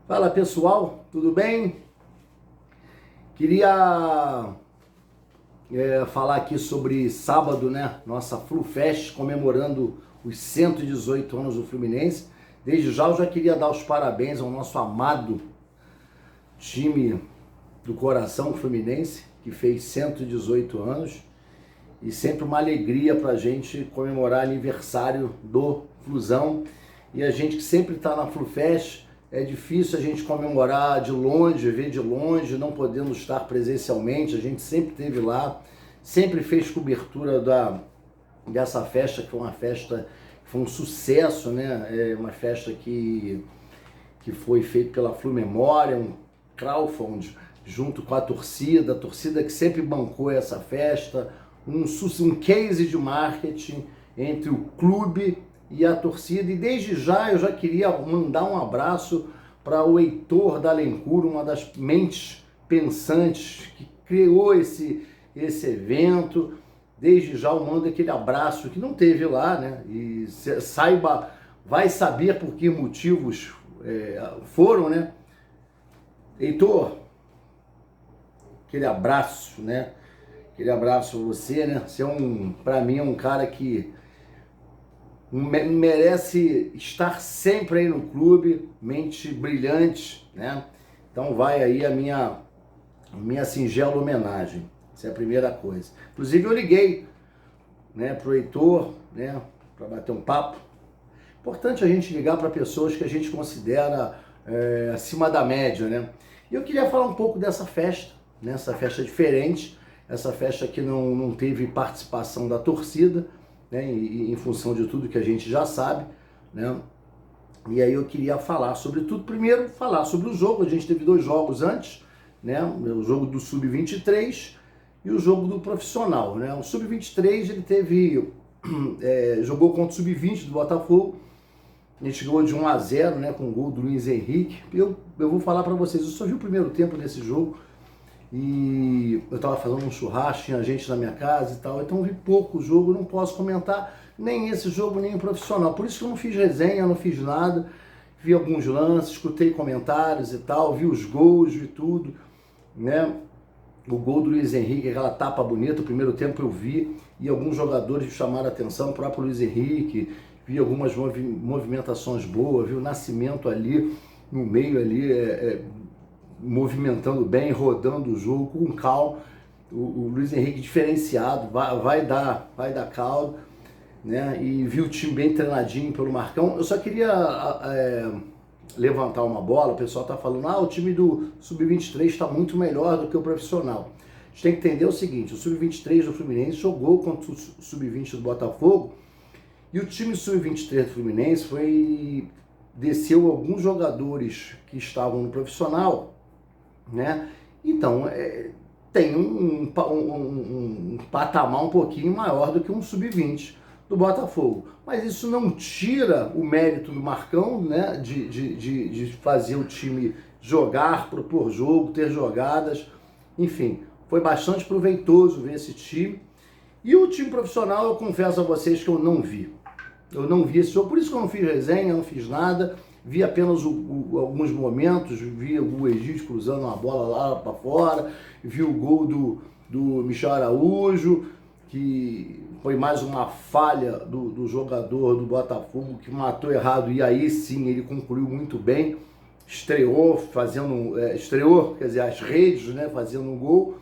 Fala pessoal, tudo bem? Queria falar aqui sobre sábado, né? Nossa FluFest comemorando os 118 anos do Fluminense. Desde já eu já queria dar os parabéns ao nosso amado time do coração Fluminense, que fez 118 anos. E sempre uma alegria pra gente comemorar aniversário do Flusão. E a gente que sempre está na FluFest, é difícil a gente comemorar de longe, ver de longe, não podendo estar presencialmente. A gente sempre esteve lá, sempre fez cobertura dessa festa, que foi uma festa, que foi um sucesso, né? É uma festa que foi feita pela Flu Memória, um crowdfunding junto com a torcida que sempre bancou essa festa, um case de marketing entre o clube e a torcida. E desde já eu já queria mandar um abraço para o Heitor Dalencourt, uma das mentes pensantes que criou esse evento. Desde já eu mando aquele abraço que não teve lá, né? E vai saber por que motivos foram, né? Heitor, aquele abraço, né? Aquele abraço a você, né? Você para mim é um cara que merece estar sempre aí no clube, mente brilhante, né? Então vai aí a minha singela homenagem. Essa é a primeira coisa. Inclusive eu liguei, né, pro Heitor, né, para bater um papo. Importante a gente ligar para pessoas que a gente considera acima da média, né? E eu queria falar um pouco dessa festa, né? Essa festa diferente, essa festa que não teve participação da torcida, né? Em função de tudo que a gente já sabe, né? E aí eu queria falar sobre tudo. Primeiro, falar sobre o jogo. A gente teve 2 jogos antes, né? O jogo do Sub-23 e o jogo do profissional, né? O Sub-23 ele teve jogou contra o Sub-20 do Botafogo. A gente ganhou de 1-0, né, com o gol do Luiz Henrique. Eu vou falar para vocês, eu só vi o primeiro tempo desse jogo e eu tava fazendo um churrasco, tinha gente na minha casa e tal, então eu vi pouco o jogo, não posso comentar nem esse jogo, nem o profissional. Por isso que eu não fiz resenha, não fiz nada, vi alguns lances, escutei comentários e tal, vi os gols, vi tudo, né? O gol do Luiz Henrique, aquela tapa bonita, o primeiro tempo eu vi, e alguns jogadores chamaram a atenção, o próprio Luiz Henrique, vi algumas movimentações boas, vi o Nascimento ali, no meio ali, movimentando bem, rodando o jogo com calma, o Luiz Henrique diferenciado, vai dar caldo, né? E vi o time bem treinadinho pelo Marcão. Eu só queria levantar uma bola, o pessoal tá falando, o time do Sub-23 está muito melhor do que o profissional. A gente tem que entender o seguinte, o Sub-23 do Fluminense jogou contra o Sub-20 do Botafogo, e o time Sub-23 do Fluminense desceu alguns jogadores que estavam no profissional, né? Então, tem um patamar um pouquinho maior do que um Sub-20 do Botafogo. Mas isso não tira o mérito do Marcão, né? De fazer o time jogar, propor jogo, ter jogadas. Enfim, foi bastante proveitoso ver esse time. E o time profissional, eu confesso a vocês que eu não vi. Eu não vi esse jogo, por isso que eu não fiz resenha, não fiz nada. Vi apenas alguns momentos, vi o Egídio cruzando uma bola lá para fora, vi o gol do Michel Araújo, que foi mais uma falha do jogador do Botafogo, que matou errado, e aí sim ele concluiu muito bem, estreou, quer dizer, as redes, né, fazendo um gol.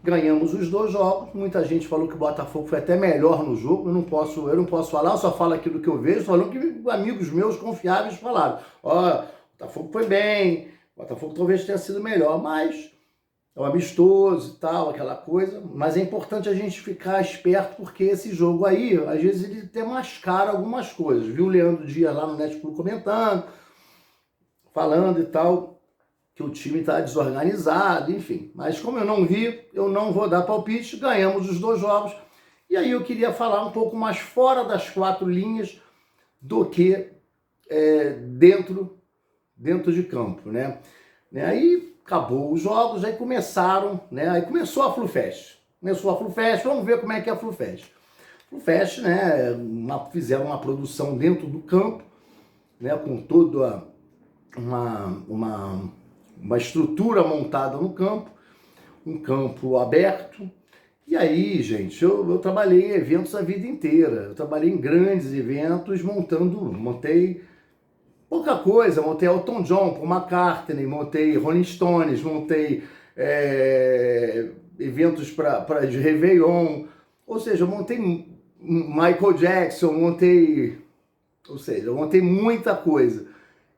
Ganhamos os 2 jogos, muita gente falou que o Botafogo foi até melhor no jogo, eu não posso falar, eu só falo aquilo que eu vejo, falando que amigos meus confiáveis falaram, o Botafogo foi bem, o Botafogo talvez tenha sido melhor, mas é um amistoso e tal, aquela coisa, mas é importante a gente ficar esperto, porque esse jogo aí, às vezes ele até mascara algumas coisas, viu o Leandro Dias lá no Netflix comentando, falando e tal, que o time está desorganizado, enfim. Mas como eu não vi, eu não vou dar palpite, ganhamos os 2 jogos. E aí eu queria falar um pouco mais fora das 4 linhas do que dentro de campo, né? Aí acabou os jogos, aí começaram, né? Aí começou a FluFest. Vamos ver como é que é a FluFest. FluFest, né? Fizeram uma produção dentro do campo, né? Com toda uma estrutura montada no campo, um campo aberto. E aí, gente, eu trabalhei em eventos a vida inteira. Eu trabalhei em grandes eventos montei pouca coisa, montei Elton John, Paul McCartney, montei Rolling Stones, montei eventos para de Réveillon, ou seja, eu montei Michael Jackson, eu montei muita coisa.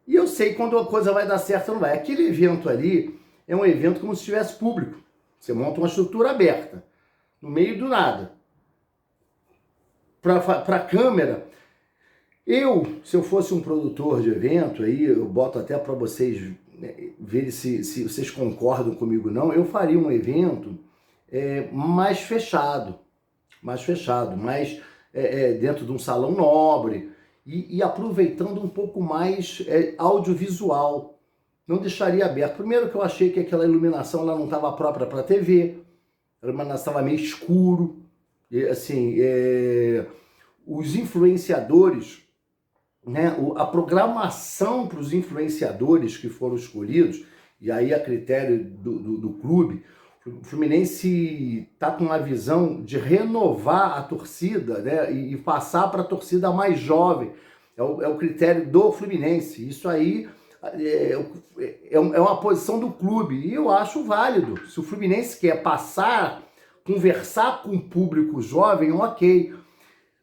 E eu sei quando a coisa vai dar certo ou não vai. Aquele evento ali é um evento como se tivesse público. Você monta uma estrutura aberta, no meio do nada. Para a câmera, se eu fosse um produtor de evento, aí eu boto até para vocês verem se vocês concordam comigo ou não, eu faria um evento mais fechado, mais dentro de um salão nobre e aproveitando um pouco mais audiovisual. Não deixaria aberto. Primeiro que eu achei que aquela iluminação lá não estava própria para TV, a iluminação estava meio escuro, e, assim, os influenciadores, né, a programação para os influenciadores que foram escolhidos, e aí a critério do clube, o Fluminense está com uma visão de renovar a torcida, né, e passar para a torcida mais jovem. É o critério do Fluminense. Isso aí é uma posição do clube e eu acho válido. Se o Fluminense quer conversar com o público jovem, ok.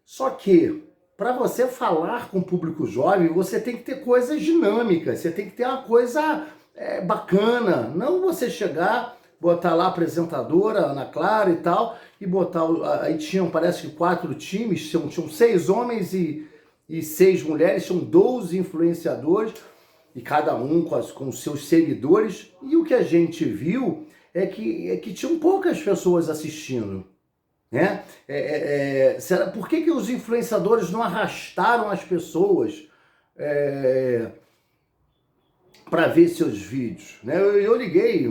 Só que para você falar com o público jovem, você tem que ter coisas dinâmicas, você tem que ter uma coisa bacana, não você chegar, botar lá a apresentadora, Ana Clara e tal, e botar, aí tinham, parece que 4 times, tinham 6 homens e 6 mulheres, tinham 12 influenciadores, e cada um com os seus seguidores, e o que a gente viu é que tinham poucas pessoas assistindo. Né? Por que os influenciadores não arrastaram as pessoas para ver seus vídeos? Né? Eu liguei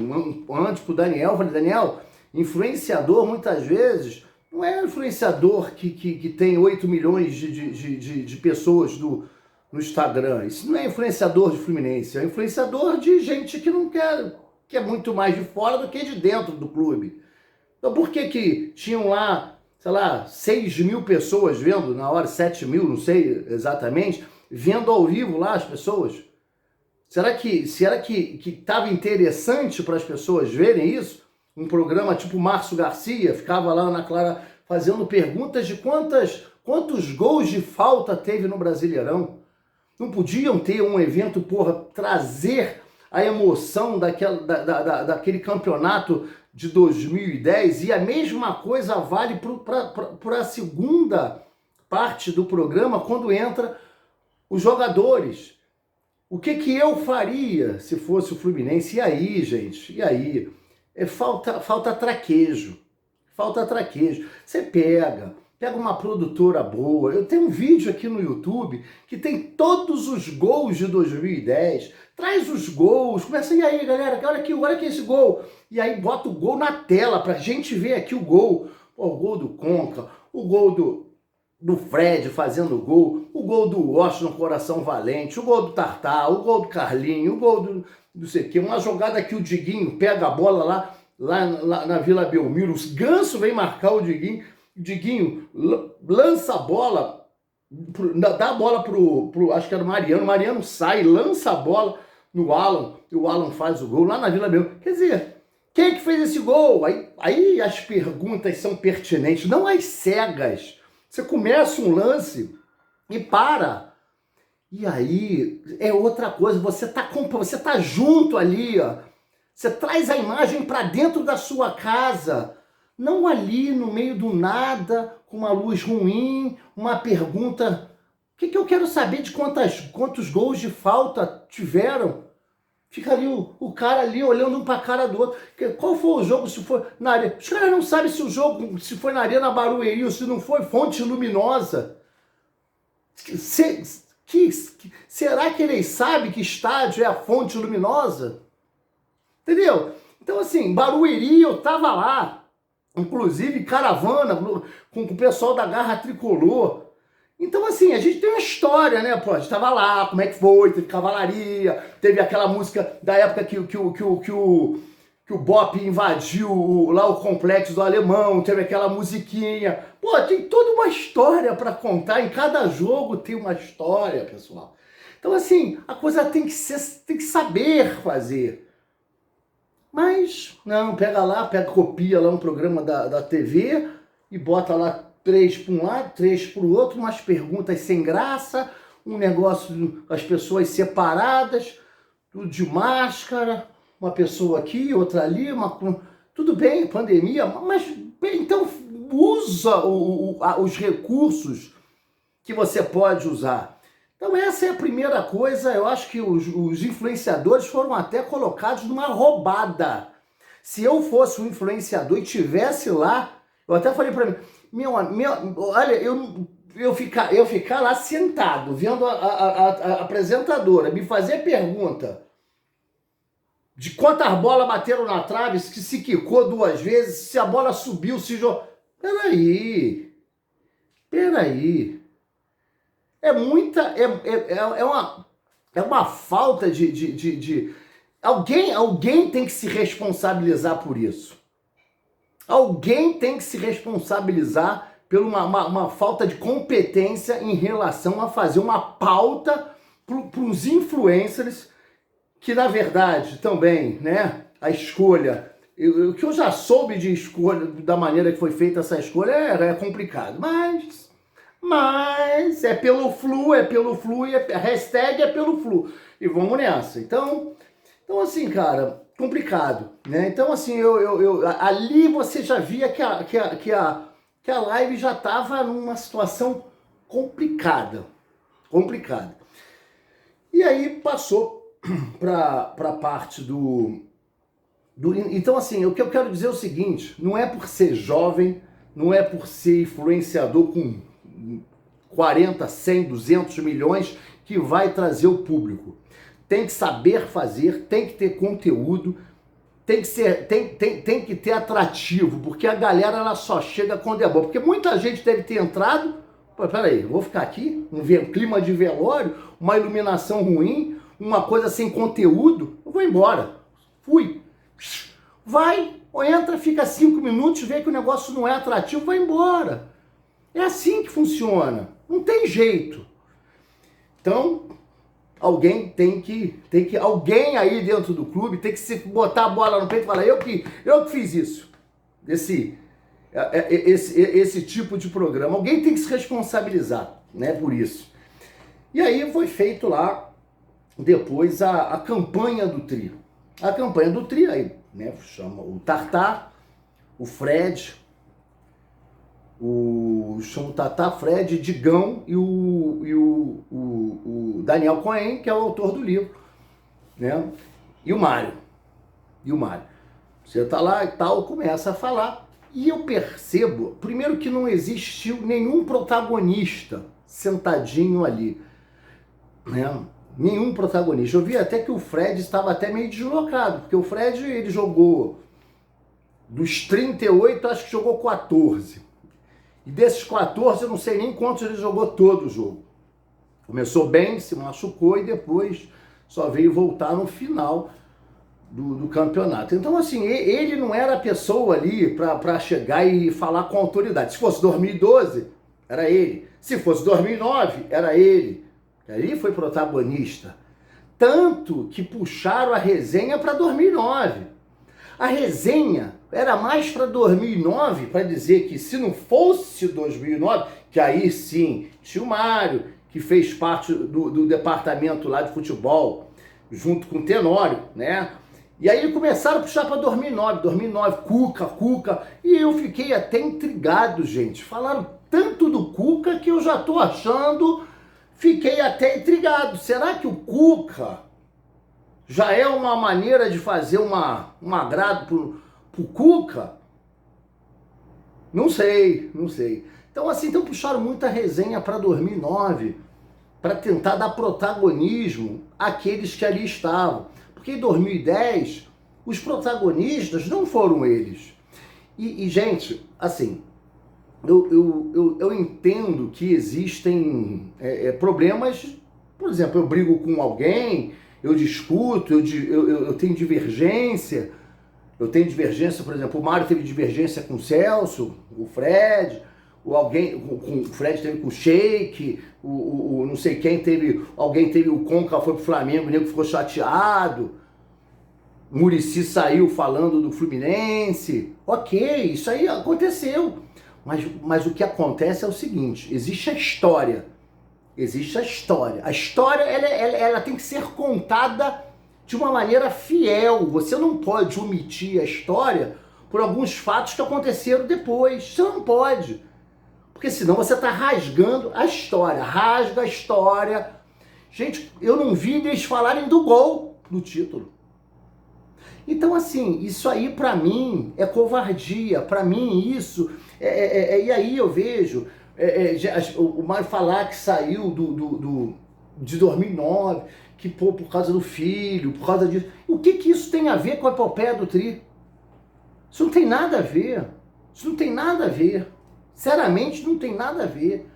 antes para o Daniel, falei, Daniel, influenciador muitas vezes não é influenciador que tem 8 milhões de pessoas no Instagram. Isso não é influenciador de Fluminense, é influenciador de gente que não que é muito mais de fora do que de dentro do clube. Então por que tinham lá, sei lá, 6 mil pessoas vendo na hora, 7 mil, não sei exatamente, vendo ao vivo lá as pessoas? Será que estava interessante para as pessoas verem isso? Um programa tipo Márcio Garcia, ficava lá na Clara fazendo perguntas de quantos gols de falta teve no Brasileirão. Não podiam ter um evento, trazer a emoção daquele campeonato de 2010, e a mesma coisa vale para a segunda parte do programa, quando entra os jogadores. O que eu faria se fosse o Fluminense? E aí, gente? E aí? Falta traquejo. Falta traquejo. Você pega uma produtora boa. Eu tenho um vídeo aqui no YouTube que tem todos os gols de 2010. Traz os gols. Começa, e aí, galera? Olha aqui esse gol. E aí bota o gol na tela pra gente ver aqui o gol. O gol do Conca, o gol do Fred fazendo gol, o gol do Washington Coração Valente, o gol do Tartar, o gol do Carlinho, o gol do não sei o quê. Uma jogada que o Diguinho pega a bola lá na Vila Belmiro, o Ganso vem marcar o Diguinho lança a bola, dá a bola pro acho que era o Mariano sai, lança a bola no Alan, e o Alan faz o gol lá na Vila Belmiro. Quer dizer, quem é que fez esse gol? Aí as perguntas são pertinentes, não as cegas. Você começa um lance e para. E aí é outra coisa, você tá junto ali, ó. Você traz a imagem para dentro da sua casa, não ali no meio do nada, com uma luz ruim, uma pergunta. O que eu quero saber de quantos gols de falta tiveram? Fica ali o cara ali olhando um para a cara do outro. Qual foi o jogo, se foi na Arena? Os caras não sabem se o jogo, se foi na Arena Barueri ou se não foi, Fonte Luminosa. Será que eles sabem que estádio é a Fonte Luminosa? Entendeu? Então, assim, Barueri, eu tava lá, inclusive caravana, com o pessoal da Garra Tricolor. Então, assim, a gente tem uma história, né? Pô, a gente tava lá, como é que foi? Teve cavalaria, teve aquela música da época que o Bop invadiu lá o complexo do Alemão, teve aquela musiquinha. Pô, tem toda uma história para contar, em cada jogo tem uma história, pessoal. Então, assim, a coisa tem que saber fazer. Mas, não, pega lá, copia lá um programa da TV e bota lá 3 para um lado, 3 para o outro, umas perguntas sem graça, um negócio, as pessoas separadas, tudo de máscara, uma pessoa aqui, outra ali, tudo bem, pandemia, mas então usa os recursos que você pode usar. Então essa é a primeira coisa, eu acho que os influenciadores foram até colocados numa roubada. Se eu fosse um influenciador e tivesse lá, eu até falei para mim, olha, eu ficar lá sentado, vendo a apresentadora me fazer pergunta de quantas bolas bateram na trave, se quicou 2 vezes, se a bola subiu, se jogou. Peraí. É uma falta de... Alguém tem que se responsabilizar por isso. Alguém tem que se responsabilizar por uma falta de competência em relação a fazer uma pauta para os influencers, que na verdade também, né, a escolha, o que eu já soube de escolha, da maneira que foi feita essa escolha, é complicado, mas é pelo flu, a hashtag é pelo flu, e vamos nessa. Então assim, cara, complicado, né? Então assim, ali você já via que a live já estava numa situação complicada. E aí passou para a parte do... Então assim, o que eu quero dizer é o seguinte, não é por ser jovem, não é por ser influenciador com 40, 100, 200 milhões que vai trazer o público. Tem que saber fazer, tem que ter conteúdo, tem que ter atrativo, porque a galera ela só chega quando é bom. Porque muita gente deve ter entrado, pô, peraí, vou ficar aqui, um clima de velório, uma iluminação ruim, uma coisa sem conteúdo, eu vou embora. Fui. Vai, entra, fica 5 minutos, vê que o negócio não é atrativo, vai embora. É assim que funciona, não tem jeito. Então, alguém alguém aí dentro do clube tem que se botar a bola no peito e falar, eu que fiz isso, esse tipo de programa. Alguém tem que se responsabilizar, né, por isso. E aí foi feito lá, depois, a campanha do trio. A campanha do trio aí, né, chama o Tartar, o Fred, chama o Tata, Fred, Digão e o Daniel Cohen, que é o autor do livro, né? E o Mário. Você tá lá e tal, começa a falar, e eu percebo, primeiro, que não existiu nenhum protagonista sentadinho ali, né? Nenhum protagonista. Eu vi até que o Fred estava até meio deslocado, porque o Fred, ele jogou dos 38, acho que jogou 14. E desses 14, eu não sei nem quantos ele jogou todo o jogo. Começou bem, se machucou e depois só veio voltar no final do campeonato. Então, assim, ele não era a pessoa ali para chegar e falar com autoridade. Se fosse 2012, era ele. Se fosse 2009, era ele. Ele foi protagonista. Tanto que puxaram a resenha para 2009. A resenha era mais para 2009, para dizer que se não fosse 2009, que aí sim, tinha o Mário, que fez parte do departamento lá de futebol, junto com o Tenório, né? E aí começaram a puxar para 2009, Cuca, e eu fiquei até intrigado, gente. Falaram tanto do Cuca que eu já tô achando, fiquei até intrigado. Será que o Cuca já é uma maneira de fazer um agrado pro Cuca? Não sei. Então assim, puxaram muita resenha para 2009, para tentar dar protagonismo àqueles que ali estavam. Porque em 2010, os protagonistas não foram eles. E gente, assim, eu entendo que existem problemas. Por exemplo, eu brigo com alguém, eu discuto, eu tenho divergência. Eu tenho divergência, por exemplo, o Mário teve divergência com o Celso, o Fred, o Fred teve com o Sheik, o não sei quem teve, alguém teve o Conca, foi pro Flamengo, o nego ficou chateado. O Muricy saiu falando do Fluminense. Ok, isso aí aconteceu. Mas o que acontece é o seguinte, existe a história. Existe a história. A história, ela tem que ser contada de uma maneira fiel. Você não pode omitir a história por alguns fatos que aconteceram depois. Você não pode. Porque senão você está rasgando a história. Rasga a história. Gente, eu não vi eles falarem do gol do título. Então, assim, isso aí pra mim é covardia. Pra mim isso... e aí eu vejo o Mário falar que saiu de 2009, que pô, por causa do filho, por causa disso. O que isso tem a ver com a epopeia do Tri? Isso não tem nada a ver. Isso não tem nada a ver. Sinceramente, não tem nada a ver.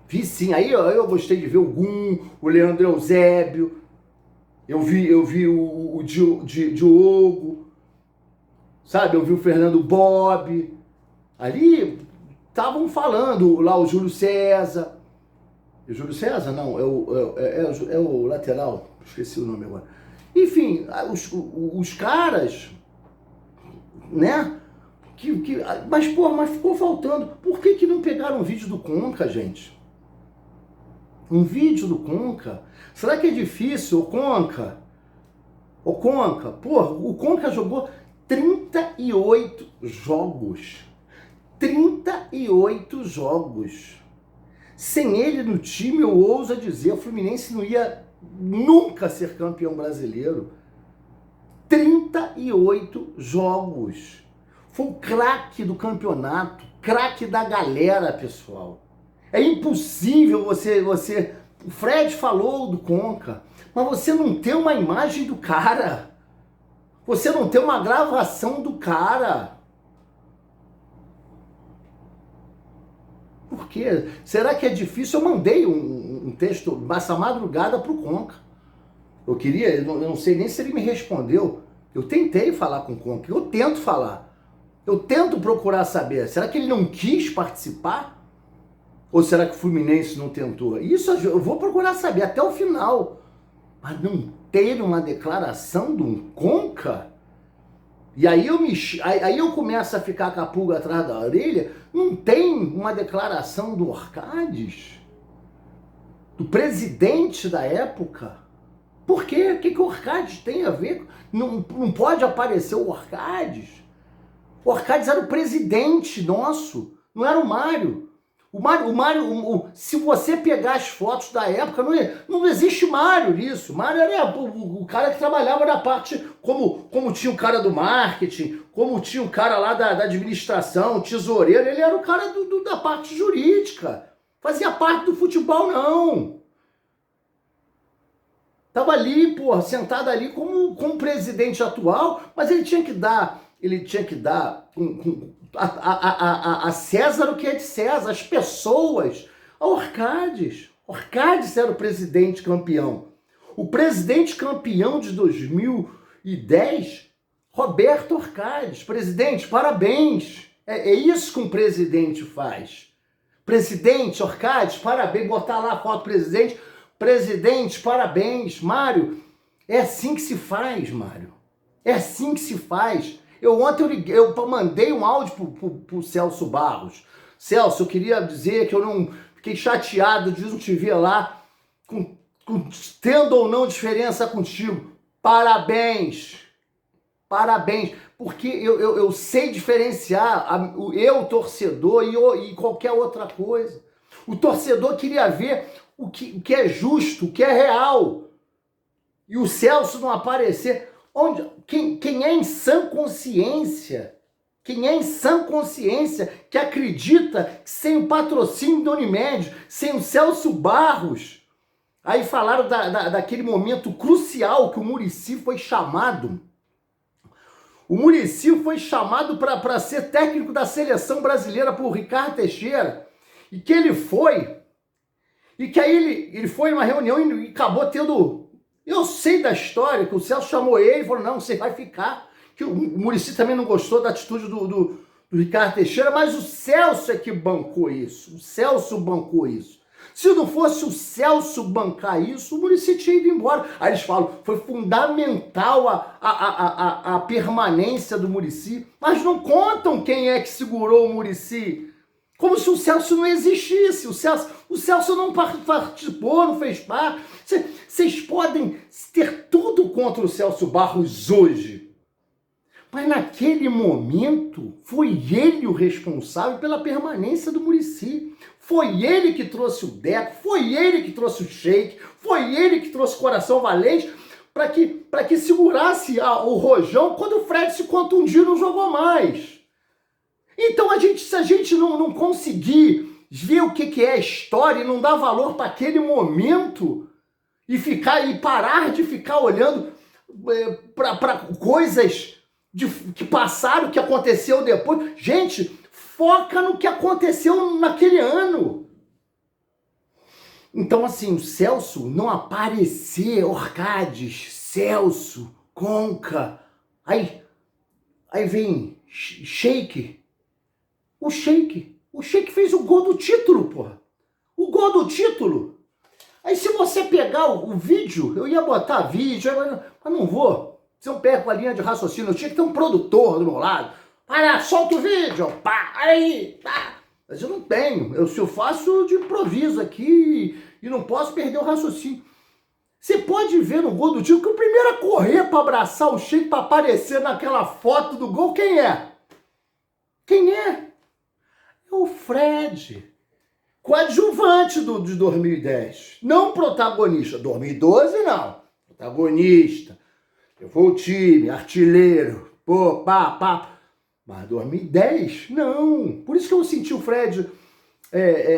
Vi sim. Aí eu gostei de ver o Gum, o Leandro Eusébio. Eu vi o Diogo, sabe? Eu vi o Fernando Bob. Ali estavam falando lá o Júlio César. O Júlio César? Não, é o lateral. Esqueci o nome agora. Enfim, os caras, né? Mas ficou faltando. Por que não pegaram um vídeo do Conca, gente? Um vídeo do Conca? Será que é difícil, o Conca? O Conca, o Conca jogou 38 jogos. 38 jogos. Sem ele no time, eu ouso dizer, o Fluminense não ia nunca ser campeão brasileiro. 38 jogos. Foi o craque do campeonato, craque da galera, pessoal. É impossível você... O Fred falou do Conca, mas você não tem uma imagem do cara. Você não tem uma gravação do cara. Por quê? Será que é difícil? Eu mandei um texto essa madrugada pro Conca. Eu não sei nem se ele me respondeu. Eu tentei falar com o Conca, eu tento falar. Eu tento procurar saber. Será que ele não quis participar? Ou será que o Fluminense não tentou? Isso eu vou procurar saber até o final. Mas não ter uma declaração de um Conca? E aí eu começo a ficar com a pulga atrás da orelha. Não tem uma declaração do Orcades? Do presidente da época? Por quê? O que o Orcades tem a ver? Não pode aparecer o Orcades? O Orcades era o presidente nosso, não era o Mário. Se você pegar as fotos da época, não existe Mário nisso. Mário era o cara que trabalhava na parte, como tinha o cara do marketing, como tinha o cara lá da administração, o tesoureiro, ele era o cara da parte jurídica. Fazia parte do futebol, não. Tava ali, sentado ali como presidente atual, mas ele tinha que dar a César o que é de César, as pessoas. A Orcades era o presidente campeão. O presidente campeão de 2010, Roberto Orcades. Presidente, parabéns. É isso que um presidente faz. Presidente, Orcades, parabéns. Botar lá a foto do presidente. Presidente, parabéns. Mário, é assim que se faz, Mário. É assim que se faz. Ontem eu mandei um áudio pro Celso Barros. Celso, eu queria dizer que eu não fiquei chateado de não te ver lá, tendo ou não diferença contigo. Parabéns! Parabéns! Porque eu sei diferenciar eu, torcedor, e qualquer outra coisa. O torcedor queria ver o que é justo, o que é real. E o Celso não aparecer... Quem é em sã consciência, que acredita que sem o patrocínio da Unimed, sem o Celso Barros, aí falaram daquele momento crucial que o Muricy foi chamado. O Muricy foi chamado para ser técnico da seleção brasileira por Ricardo Teixeira, e que ele foi, e que aí ele foi em uma reunião e acabou tendo... Eu sei da história, que o Celso chamou ele e falou, não, você vai ficar. Que o Muricy também não gostou da atitude do Ricardo Teixeira, mas o Celso é que bancou isso. O Celso bancou isso. Se não fosse o Celso bancar isso, o Muricy tinha ido embora. Aí eles falam, foi fundamental a permanência do Muricy, mas não contam quem é que segurou o Muricy. Como se o Celso não existisse. O Celso não participou, não fez parte. Vocês podem ter tudo contra o Celso Barros hoje, mas naquele momento foi ele o responsável pela permanência do Muricy. Foi ele que trouxe o Deco, foi ele que trouxe o Sheik, foi ele que trouxe o Coração Valente para que segurasse o Rojão quando o Fred se contundiu e não jogou mais. Então se a gente não conseguir ver o que é a história e não dar valor para aquele momento e parar de ficar olhando para coisas que passaram, que aconteceu depois. Gente, foca no que aconteceu naquele ano. Então, assim, o Celso não aparecer, Orcades, Celso, Conca, aí vem Sheik. O Sheik fez o gol do título, porra. O gol do título. Aí se você pegar o vídeo, eu ia botar vídeo, mas não vou. Se eu perco a linha de raciocínio, eu tinha que ter um produtor do meu lado. Para, solta o vídeo, pá, aí, tá. Mas eu não tenho, eu faço de improviso aqui e não posso perder o raciocínio. Você pode ver no gol do título que o primeiro a correr para abraçar o Sheik, para aparecer naquela foto do gol, quem é? Quem é? É o Fred. Coadjuvante de 2010. Não protagonista. 2012 não. Protagonista. Levou o time, artilheiro. Pô, pá. Mas 2010, não. Por isso que eu senti o Fred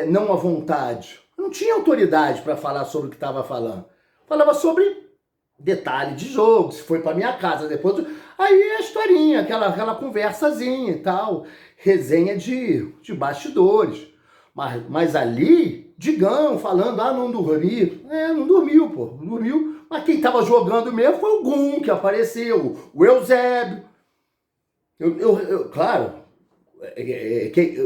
não à vontade. Eu não tinha autoridade para falar sobre o que estava falando. Falava sobre detalhe de jogo, se foi para minha casa depois. Aí é a historinha, aquela conversazinha e tal. Resenha de bastidores. Mas ali, Digão falando, não dormi. Não dormiu, pô. Não dormiu. Mas quem tava jogando mesmo foi o Gum, que apareceu. O Eusébio. Claro,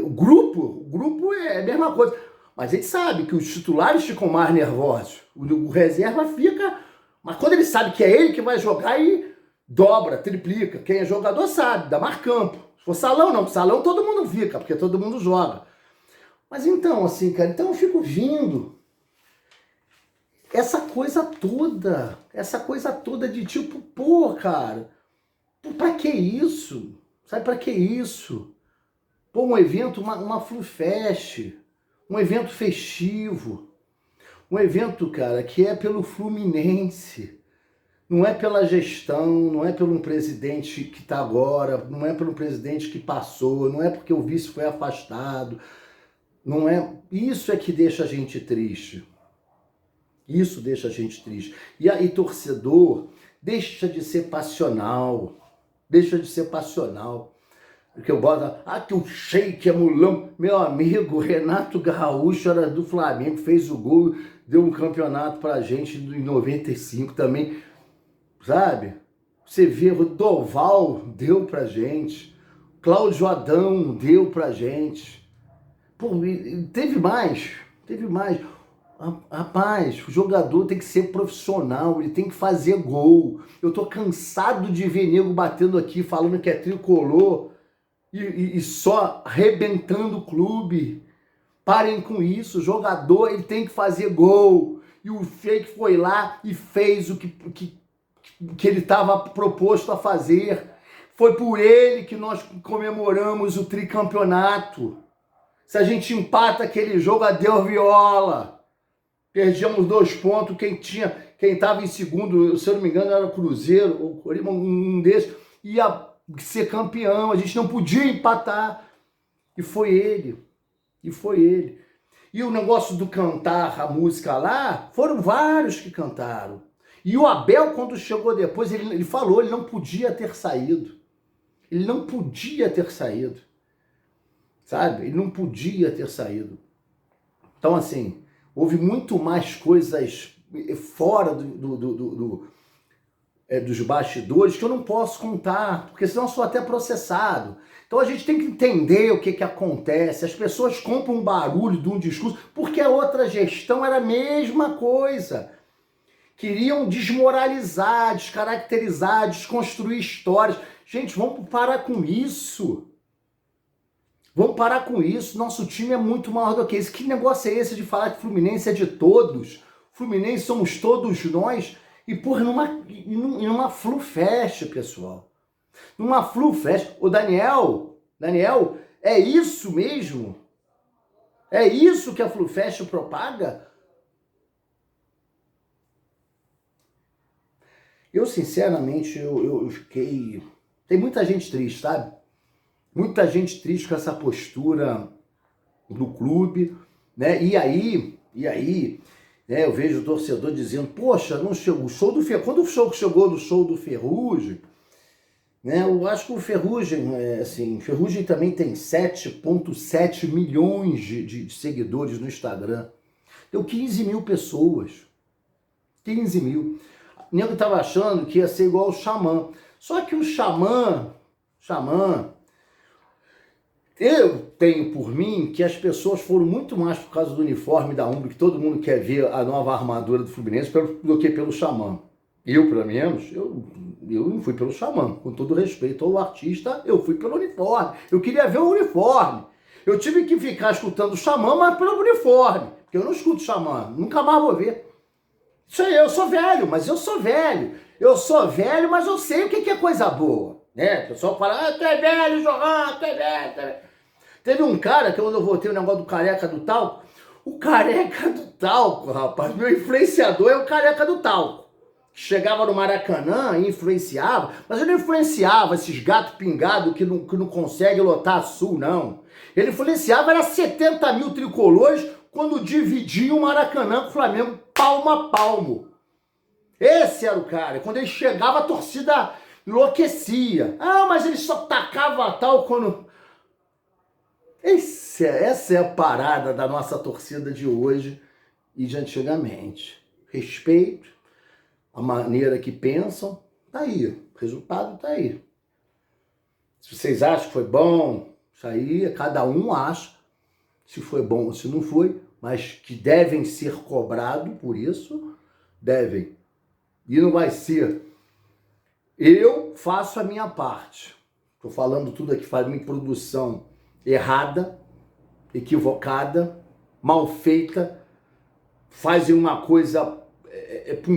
o grupo é a mesma coisa. Mas ele sabe que os titulares ficam mais nervosos. O reserva fica... Mas quando ele sabe que é ele que vai jogar, aí dobra, triplica. Quem é jogador sabe, dá mais campo. Se for salão, não. Salão todo mundo fica, porque todo mundo joga. Mas então, assim, cara, então eu fico vindo essa coisa toda de tipo, pô, cara, pra que isso? Sabe, pra que isso? Pô, um evento, uma Flufest, um evento festivo, um evento, cara, que é pelo Fluminense, não é pela gestão, não é pelo presidente que tá agora, não é pelo presidente que passou, não é porque o vice foi afastado, não é... Isso é que deixa a gente triste. Isso deixa a gente triste. E aí, torcedor, deixa de ser passional. Deixa de ser passional. Porque eu boto... que o Sheik é mulão. Meu amigo, Renato Gaúcho era do Flamengo, fez o gol, deu um campeonato pra gente em 95 também. Sabe? Você vê, o Doval deu pra gente. Cláudio Adão deu pra gente. Pô, teve mais. Rapaz, o jogador tem que ser profissional, ele tem que fazer gol. Eu tô cansado de ver nego batendo aqui, falando que é tricolor e só arrebentando o clube. Parem com isso, o jogador ele tem que fazer gol. E o Sheik foi lá e fez o que ele estava proposto a fazer. Foi por ele que nós comemoramos o tricampeonato. Se a gente empata aquele jogo, adeus viola. Perdíamos 2 pontos, quem estava em segundo, se eu não me engano, era o Cruzeiro, ou um desses, ia ser campeão, a gente não podia empatar. E foi ele. E o negócio do cantar a música lá, foram vários que cantaram. E o Abel, quando chegou depois, ele falou, ele não podia ter saído. Ele não podia ter saído, sabe? Ele não podia ter saído. Então, assim, houve muito mais coisas fora dos bastidores que eu não posso contar, porque senão eu sou até processado. Então a gente tem que entender o que acontece. As pessoas compram um barulho de um discurso porque a outra gestão era a mesma coisa. Queriam desmoralizar, descaracterizar, desconstruir histórias. Gente, vamos parar com isso. Vamos parar com isso. Nosso time é muito maior do que isso. Que negócio é esse de falar que Fluminense é de todos? Fluminense somos todos nós. E, porra, numa Flu-Fest, pessoal. Numa Flu-Fest. Ô, Daniel, é isso mesmo? É isso que a Flu-Fest propaga? Eu, sinceramente, eu fiquei... Tem muita gente triste, sabe? Muita gente triste com essa postura do clube, né? E aí, né, eu vejo o torcedor dizendo, poxa, não chegou o show do Ferrugem. Quando o show chegou no show do Ferrugem, né, eu acho que o Ferrugem, Ferrugem também tem 7,7 milhões de seguidores no Instagram. Deu 15 mil pessoas. 15 mil. O nego tava achando que ia ser igual o Xamã. Só que o Xamã, eu tenho por mim que as pessoas foram muito mais por causa do uniforme da Umbro, que todo mundo quer ver a nova armadura do Fluminense, do que pelo Xamã. Eu, pelo menos, eu não fui pelo Xamã. Com todo respeito ao artista, eu fui pelo uniforme. Eu queria ver o uniforme. Eu tive que ficar escutando o Xamã, mas pelo uniforme. Porque eu não escuto Xamã, nunca mais vou ver. Isso aí, eu sou velho, mas eu sou velho. Eu sou velho, mas eu sei o que é coisa boa. Né? O pessoal fala, tu é velho, Johan, tu é velho. Teve um cara que quando eu voltei o negócio do careca do talco, o careca do talco, rapaz, meu influenciador é o careca do talco. Chegava no Maracanã e influenciava, mas ele não influenciava esses gatos pingados que não consegue lotar a Sul, não. Ele influenciava, era 70 mil tricolores quando dividia o Maracanã com o Flamengo palmo a palmo. Esse era o cara. Quando ele chegava, a torcida enlouquecia. Ah, mas ele só tacava tal quando... Essa é a parada da nossa torcida de hoje e de antigamente. Respeito, a maneira que pensam, tá aí. O resultado tá aí. Se vocês acham que foi bom, isso aí, cada um acha se foi bom ou se não foi, mas que devem ser cobrados por isso, devem. E não vai ser. Eu faço a minha parte. Estou falando tudo aqui, faz minha produção errada, equivocada, mal feita, fazem uma coisa para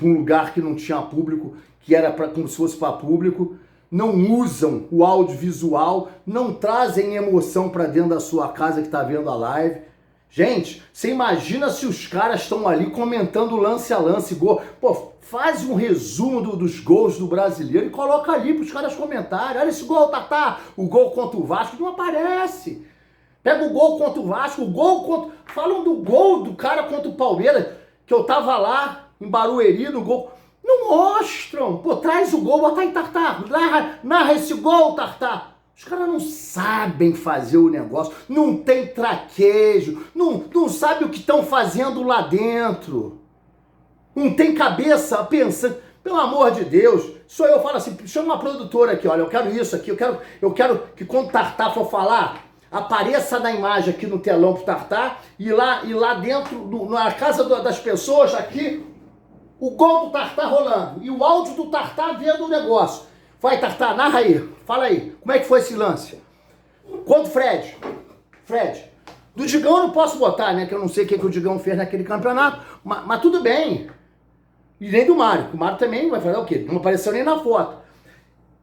um lugar que não tinha público, que era como se fosse para público, não usam o audiovisual, não trazem emoção para dentro da sua casa que está vendo a live. Gente, você imagina se os caras estão ali comentando lance a lance, gol. Pô, faz um resumo dos gols do Brasileiro e coloca ali para os caras comentarem. Olha esse gol, Tatá, o gol contra o Vasco não aparece. Pega o gol contra o Vasco, o gol contra... Falam do gol do cara contra o Palmeiras, que eu tava lá em Barueri no gol. Não mostram. Pô, traz o gol, bota aí, Tatá. Narra esse gol, Tatá. Os caras não sabem fazer o negócio, não tem traquejo, não sabe o que estão fazendo lá dentro. Não tem cabeça pensando. Pelo amor de Deus, só eu falo assim, chama uma produtora aqui, olha, eu quero isso aqui, eu quero que quando o Tartá for falar, apareça na imagem aqui no telão pro Tartá, e lá dentro, na casa das pessoas, aqui, o gol do Tartá rolando, e o áudio do Tartá vendo o negócio. Vai, Tartá, narra aí, fala aí, como é que foi esse lance? Quanto Fred, do Digão eu não posso botar, né, que eu não sei o que o Digão fez naquele campeonato, mas tudo bem. E nem do Mário, que o Mário também vai fazer o quê? Não apareceu nem na foto.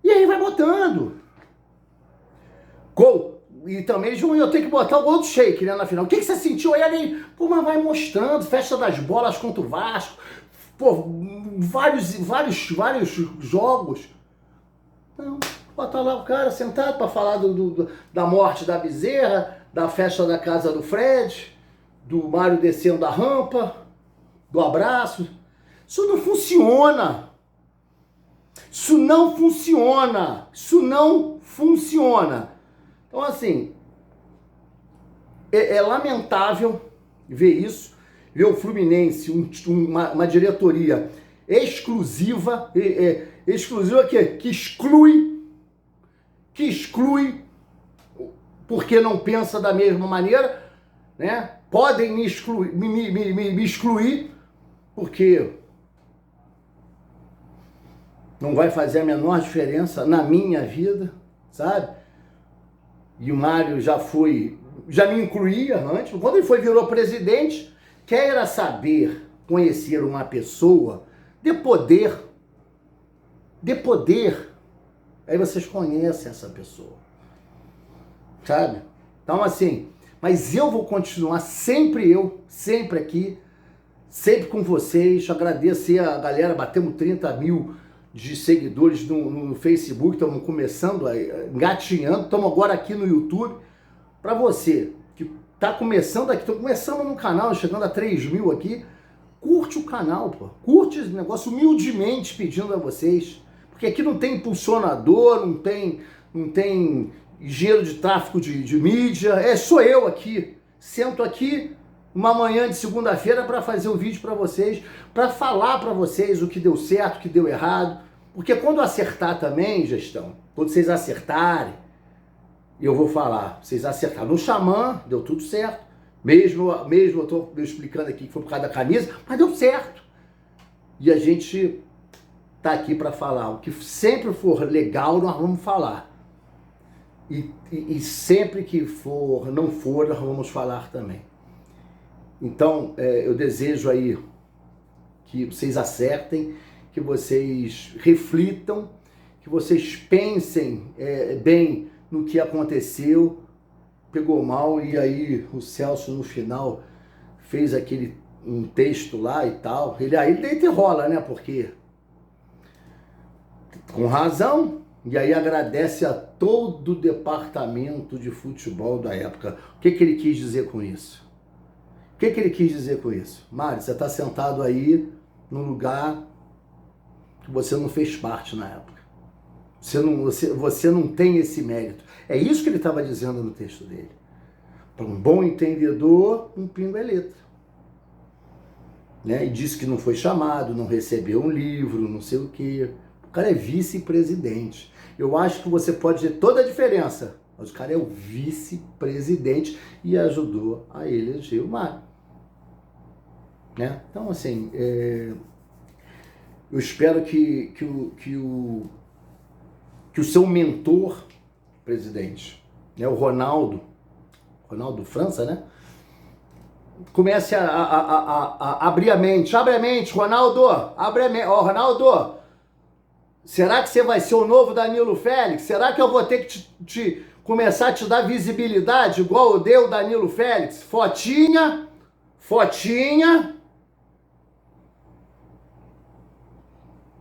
E aí vai botando. Gol. E também, João, eu tenho que botar o gol do Sheik, né, na final. O que você sentiu aí, ali? Pô, mas vai mostrando, festa das bolas contra o Vasco. Pô, vários jogos. Não, bota lá o cara sentado para falar da morte da Bezerra, da festa da casa do Fred, do Mário descendo da rampa, do abraço. Isso não funciona. Isso não funciona. Isso não funciona. Então, assim, é lamentável ver isso, ver o Fluminense, uma diretoria exclusiva, exclusiva que exclui, porque não pensa da mesma maneira, né? Podem me excluir, porque não vai fazer a menor diferença na minha vida, sabe? E o Mário já me incluía antes, quando ele virou presidente, queira saber conhecer uma pessoa de poder, aí vocês conhecem essa pessoa, sabe? Então, assim, mas eu vou continuar sempre aqui, sempre com vocês. Agradecer a galera, batemos 30 mil de seguidores no Facebook, estamos começando, engatinhando, estamos agora aqui no YouTube. Para você que está começando aqui, estou começando no canal, chegando a 3 mil aqui, curte o canal, pô. Curte esse negócio, humildemente pedindo a vocês, porque aqui não tem impulsionador, não tem engenheiro de tráfego de mídia, sou eu aqui, sento aqui uma manhã de segunda-feira para fazer um vídeo para vocês, para falar para vocês o que deu certo, o que deu errado, porque quando acertar também, gestão, quando vocês acertarem, eu vou falar, vocês acertaram no Xamã, deu tudo certo, mesmo eu estou explicando aqui que foi por causa da camisa, mas deu certo, e a gente tá aqui para falar, o que sempre for legal nós vamos falar, e sempre que não for, nós vamos falar também. Então, eu desejo aí que vocês acertem, que vocês reflitam, que vocês pensem bem no que aconteceu, pegou mal, e aí o Celso no final fez um texto lá e tal. Ele deita e rola, né? Porque, com razão, e aí agradece a todo o departamento de futebol da época. O que ele quis dizer com isso? O que ele quis dizer com isso? Mário, você está sentado aí num lugar que você não fez parte na época. Você não tem esse mérito. É isso que ele estava dizendo no texto dele. Para um bom entendedor, um pingo é letra. Né? E disse que não foi chamado, não recebeu um livro, não sei o quê. O cara é vice-presidente. Eu acho que você pode ter toda a diferença, mas o cara é o vice-presidente e ajudou a eleger o Mário. Né? Então, assim, eu espero que o seu mentor, presidente, né, o Ronaldo França, né, comece a abrir a mente. Abre a mente, Ronaldo, abre a mente. Ó, Ronaldo, será que você vai ser o novo Danilo Félix? Será que eu vou ter que começar a te dar visibilidade igual eu dei o Danilo Félix? Fotinha.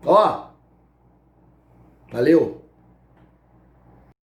Ó, valeu.